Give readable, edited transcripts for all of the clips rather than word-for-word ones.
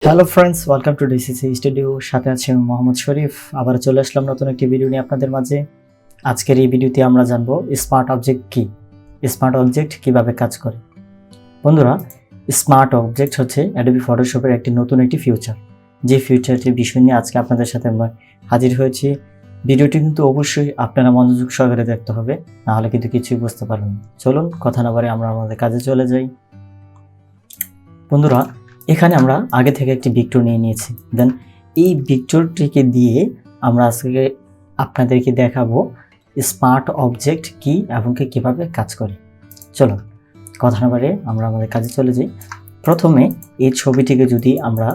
Hello friends, welcome to DCC studio. সাথে আছি আমি মোহাম্মদ শরীফ। আবার চলে আসলাম নতুন একটি ভিডিও নিয়ে আপনাদের মাঝে। আজকের এই ভিডিওতে আমরা জানবো স্মার্ট অবজেক্ট কি, স্মার্ট অবজেক্ট কিভাবে কাজ করে। বন্ধুরা, স্মার্ট অবজেক্ট হচ্ছে অ্যাডোবি ফটোশপের একটি নতুন একটি ফিউচার, যে ফিউচারটির বিষয় নিয়ে আজকে আপনাদের সাথে আমরা হাজির হয়েছি। ভিডিওটি কিন্তু অবশ্যই আপনারা মনোযোগ সহকারে দেখতে হবে, নাহলে কিন্তু কিছুই বুঝতে পারবেন না। চলুন কথা না বলে আমরা আমাদের কাজে চলে যাই। বন্ধুরা, এখানে আমরা আগে থেকে একটি ভিক্টর নিয়ে নিয়েছি। দেন এই ভিক্টরটিকে দিয়ে আমরা আজকে আপনাদেরকে দেখাবো স্মার্ট অবজেক্ট কি এবং কিভাবে কাজ করে। চলো কথা না বলে আমরা আমাদের কাজে চলে যাই। প্রথমে এই ছবিটিকে যদি আমরা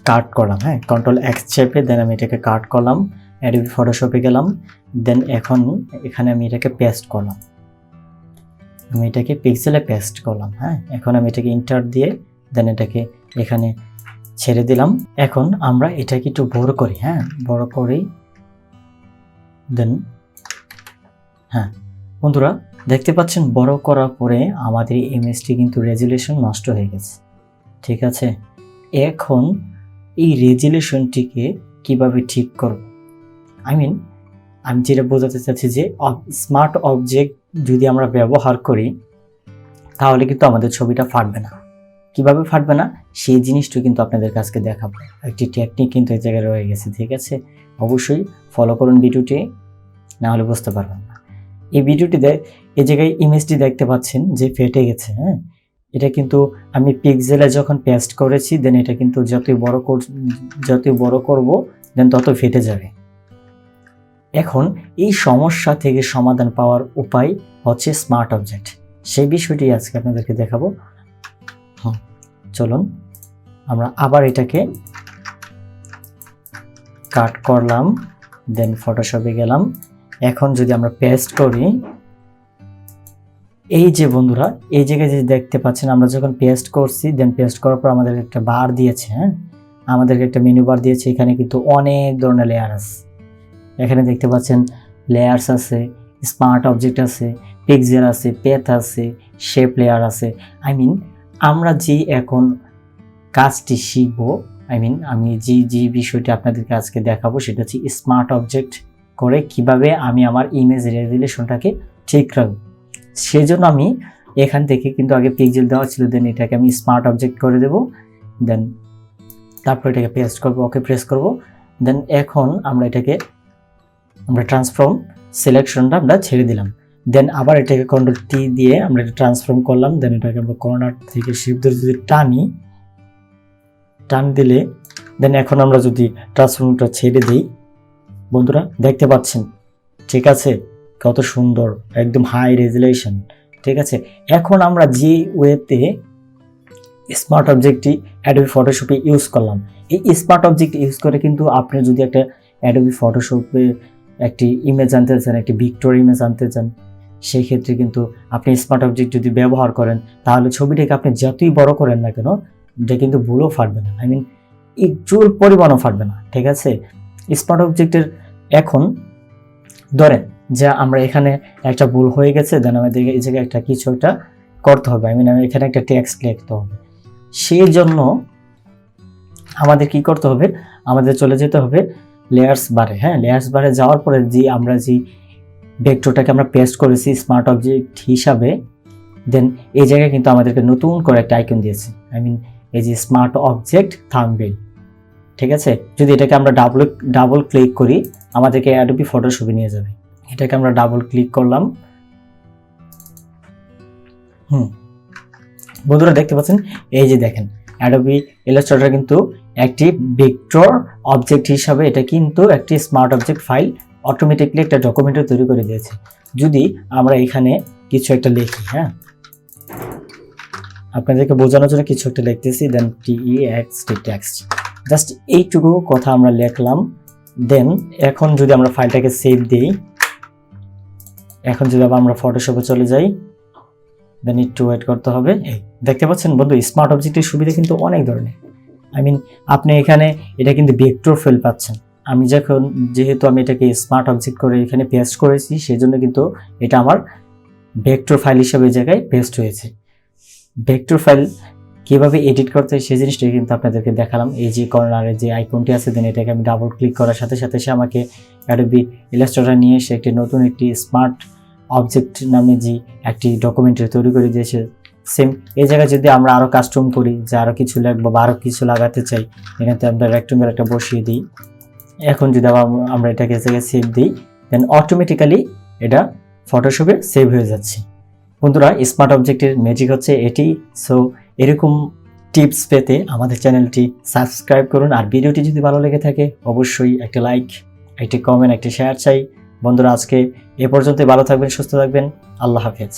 কাট করলাম, কন্ট্রোল এক্স চেপে দেন আমি এটাকে কাট করলাম, অ্যাডোবি ফটোশপে গেলাম। দেন এখন এখানে আমি এটাকে পেস্ট করলাম, আমি এটাকে পিক্সেলে পেস্ট করলাম। এখন আমি এটাকে ইন্টার দিয়ে দেন এটাকে এখানে ছেড়ে দিলাম। এখন আমরা এটাকে একটু বড় করি, বড় করি। দেন বন্ধুরা দেখতে পাচ্ছেন, বড় করার পরে আমাদের ইমেজটি কিন্তু রেজুলেশন নষ্ট হয়ে গেছে। ঠিক আছে, এখন এই রেজুলেশনটিকে কিভাবে ঠিক করব, আমি যেটা বোঝাতে চাচ্ছি যে স্মার্ট অবজেক্ট যদি আমরা ব্যবহার করি তাহলে কিন্তু আমাদের ছবিটা ফাটবে না। কিভাবে ফাটবে না সেই জিনিসটা কিন্তু আপনাদের কাছে দেখাবো। একটি টেকনিক কিন্তু এই জায়গায় রয়ে গেছে। ঠিক আছে, অবশ্যই ফলো করুন ভিডিওটি, না হলে বুঝতে পারবেন না। এই ভিডিওটিতে এই জায়গায় ইমেজটি দেখতে পাচ্ছেন যে ফেটে গেছে। এটা কিন্তু আমি পিক্সেলে যখন পেস্ট করেছি, দেন এটা কিন্তু যতই বড় করব দেন তত ফেটে যাবে। এখন এই সমস্যা থেকে সমাধান পাওয়ার উপায় হচ্ছে স্মার্ট অবজেক্ট। সেই বিষয়টি আজকে আপনাদেরকে দেখাবো। চলুন আমরা আবার এটাকে কাট করলাম, দেন ফটোশপে গেলাম। এখন যদি আমরা পেস্ট করি, এই যে বন্ধুরা এই জায়গায় যে দেখতে পাচ্ছেন, আমরা যখন পেস্ট করছি দেন পেস্ট করার পর আমাদের একটা বার দিয়েছে, আমাদেরকে একটা মেনু বার দিয়েছে। এখানে কিন্তু অনেক ধরনের লেয়ার আছে। এখানে দেখতে পাচ্ছেন লেয়ার্স আছে, স্মার্ট অবজেক্ট আছে, পিক্সেল আছে, পেথ আছে, শেপ লেয়ার আছে। আমরা যে এখন কাজটি শিখব, আমি যে বিষয়টি আপনাদেরকে আজকে দেখাবো সেটা হচ্ছে স্মার্ট অবজেক্ট করে কিভাবে আমি আমার ইমেজ রেজুলেশনটাকে ঠিক রাখবো। সেজন্য আমি এখান থেকে কিন্তু আগে পিক্সেল দেওয়া ছিল, দেন এটাকে আমি স্মার্ট অবজেক্ট করে দেব। দেন তারপর এটাকে পেস্ট করব, ওকে প্রেস করব। দেন এখন আমরা ট্রান্সফর্ম সিলেকশনটা আমরা ছেড়ে দিলাম। দেন আবার এটাকে কন্ট্রোল টি দিয়ে আমরা এটা ট্রান্সফর্ম করলাম। দেন এটাকে আমরা কর্নার থেকে শিফট ধরে যদি টান দিলে দেন এখন আমরা যদি ট্রান্সফর্মটা ছেড়ে দিই, বন্ধুরা দেখতে পাচ্ছেন, ঠিক আছে, কত সুন্দর, একদম হাই রেজুলেশন। ঠিক আছে, এখন আমরা যে ওয়েতে স্মার্ট অবজেক্টটি অ্যাডোবি ফটোশপে ইউজ করলাম, এই স্মার্ট অবজেক্ট ইউজ করে কিন্তু আপনি যদি একটা অ্যাডোবি ফটোশপে একটি ইমেজ আনতে চান, একটি ভিক্টর ইমেজ আনতে চান, সেই ক্ষেত্রে কিন্তু আপনি স্মার্ট অবজেক্ট যদি ব্যবহার করেন তাহলে ছবিটাকে আপনি যতই বড় করেন না কেন, এটা কিন্তু ভুলও ফাটবে না। একটুর পরিমাণও ফাটবে না। ঠিক আছে, স্মার্ট অবজেক্টের এখন ধরেন যে আমরা এখানে একটা ভুল হয়ে গেছে, দেন আমাদেরকে এই জায়গায় কিছু একটা করতে হবে। এখানে একটা টেক্সট লিখতে হবে। সেই জন্য আমাদের কি করতে হবে, আমাদের চলে যেতে হবে লেয়ার্স বারে। লেয়ার্স বারে যাওয়ার পরে আমরা যে ভেক্টরটাকে আমরা পেস্ট করেছি স্মার্ট অবজেক্ট হিসাবে, দেন এই জায়গায় কিন্তু আমাদেরকে নতুন করে একটা আইকন দিয়েছে, এই যে স্মার্ট অবজেক্ট থাম্বনেল। ঠিক আছে, যদি এটাকে আমরা ডাবল ক্লিক করি আমাদেরকে অ্যাডোবি ফটোশপে নিয়ে যাবে। এটাকে আমরা ডাবল ক্লিক করলাম। বন্ধুরা দেখতে পাচ্ছেন, এই যে দেখেন অ্যাডোবি ইলাস্ট্রেটর কিন্তু একটি ভেক্টর অবজেক্ট হিসাবে এটা কিন্তু একটি স্মার্ট অবজেক্ট ফাইল অটোমেটিকলি একটা ডকুমেন্টে তৈরি করে দিয়েছে। যদি আমরা এখানে কিছু একটা লিখি, আপনাদেরকে বোঝানোর জন্য কিছু একটা লিখতেছি, দেন টেক্সট, জাস্ট এইটুকু কথা আমরা লিখলাম। দেন এখন যদি আমরা ফাইলটাকে সেভ দিই, এখন যদি আমরা ফটোশপে চলে যাই, দেন একটু ওয়েট করতে হবে। এই দেখতে পাচ্ছেন বন্ধু, স্মার্ট অবজেক্টের সুবিধা কিন্তু অনেক ধরনের। আপনি এখানে এটা কিন্তু ভেক্টর ফাইল পাচ্ছেন। যেহেতু আমি এটাকে স্মার্ট অবজেক্ট করে এখানে পেস্ট করেছি, সেজন্য কিন্তু এটা আমার ভেক্টর ফাইল হিসেবে জায়গায় পেস্ট হয়েছে। ভেক্টর ফাইল কীভাবে এডিট করতে হয় সেই জিনিসটাই কিন্তু আপনাদেরকে দেখালাম। এই যে কর্নারে যে আইকনটি আছে দেন এটাকে আমি ডাবল ক্লিক করার সাথে সাথে সে আমাকে অ্যাডোবি ইলাস্ট্রেটর নিয়ে এসে একটি স্মার্ট অবজেক্ট নামে যে একটি ডকুমেন্টারি তৈরি করে দিয়েছে। সেম এই জায়গায় যদি আমরা আরও কাস্টম করি, যে আরও কিছু লিখবো বা আরও কিছু লাগাতে চাই, এখানে আমরা রেক্টেঙ্গেল একটা বসিয়ে দিই। এখন যদি আমরা এটাকে সেভ দিই, দেন অটোমেটিক্যালি এটা ফটোশপে সেভ হয়ে যাচ্ছে। বন্ধুরা, স্মার্ট অবজেক্টের ম্যাজিক হচ্ছে এটি। সো এরকম টিপস পেতে আমাদের চ্যানেলটি সাবস্ক্রাইব করুন। আর ভিডিওটি যদি ভালো লেগে থাকে অবশ্যই একটা লাইক, একটি কমেন্ট, একটি শেয়ার চাই। বন্ধুরা, আজকে এ পর্যন্তই। ভালো থাকবেন, সুস্থ থাকবেন। আল্লাহ হাফেজ।